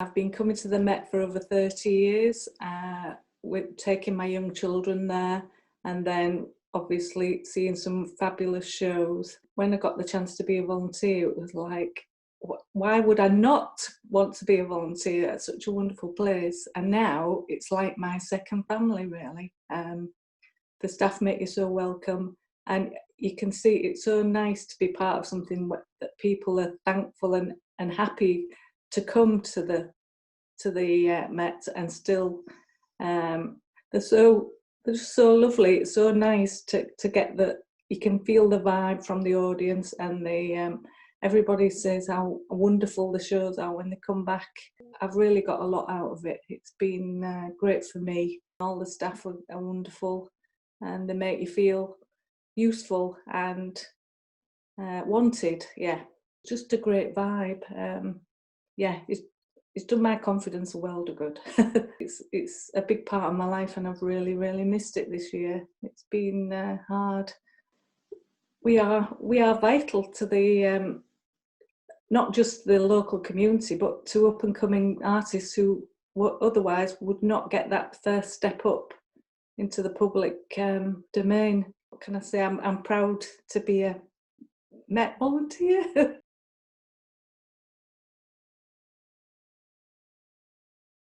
I've been coming to the Met for over 30 years, with taking my young children there, and then obviously seeing some fabulous shows. When I got the chance to be a volunteer, it was like, why would I not want to be a volunteer at such a wonderful place? And now it's like my second family, really. The staff make you so welcome, and you can see it's so nice to be part of something that people are thankful and happy to come to the Met, and still they're just so lovely. It's so nice to get you can feel the vibe from the audience, and everybody says how wonderful the shows are when they come back. I've really got a lot out of it. It's been great for me. All the staff are wonderful, and they make you feel useful and wanted. Yeah, just a great vibe. Yeah, it's done my confidence a world of good. It's a big part of my life, and I've really missed it this year. It's been hard. We are vital to the not just the local community, but to up and coming artists who otherwise would not get that first step up into the public domain. What can I say? I'm proud to be a Met volunteer.